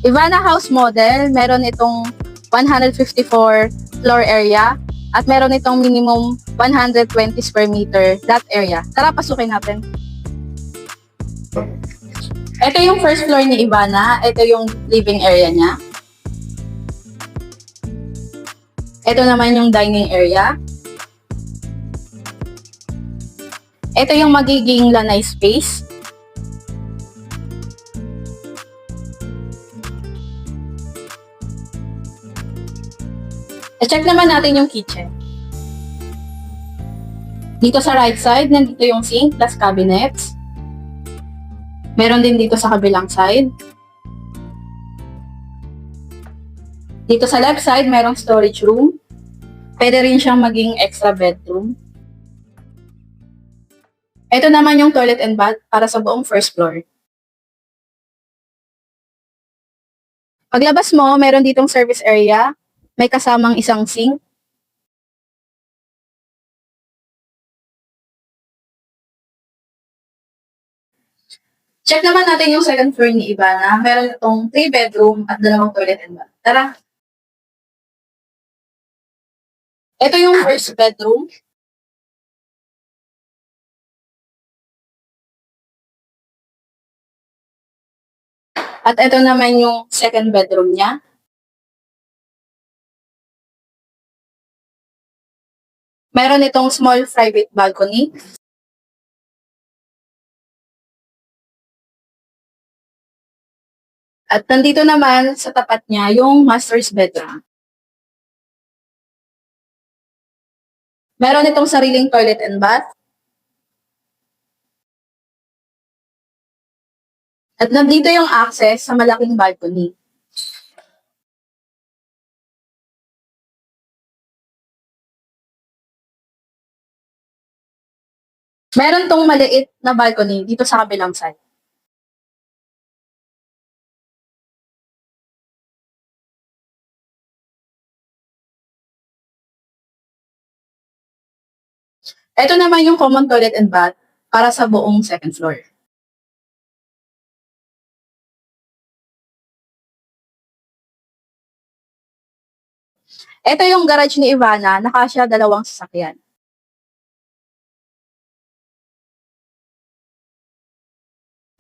Ivana house model, meron itong 154 floor area at meron itong minimum 120 square meter that area. Tara, pasukin natin. Ito yung first floor ni Ivana. Ito yung living area niya. Ito naman yung dining area. Ito yung magiging lanay space. I-check naman natin yung kitchen. Dito sa right side, nandito yung sink plus cabinets. Meron din dito sa kabilang side. Dito sa left side, merong storage room. Pwede rin siyang maging extra bedroom. Ito naman yung toilet and bath para sa buong first floor. Paglabas mo, meron ditong service area. May kasamang isang sink. Check naman natin yung second floor ni Ivana. Meron itong 3 bedroom at 2 toilet and bath. Tara! Ito yung first bedroom. At ito naman yung second bedroom niya. Meron itong small private balcony. At nandito naman sa tapat niya yung master's bedroom. Meron itong sariling toilet and bath. At nandito yung access sa malaking balcony. Meron tong maliit na balcony dito sa kabilang side. Ito naman yung common toilet and bath para sa buong second floor. Ito yung garage ni Ivana, nakasya 2 sasakyan.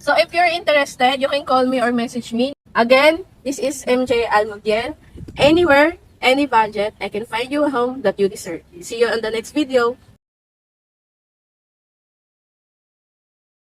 So if you're interested, you can call me or message me. Again, this is MJ Almudiel. Anywhere, any budget, I can find you a home that you deserve. See you on the next video.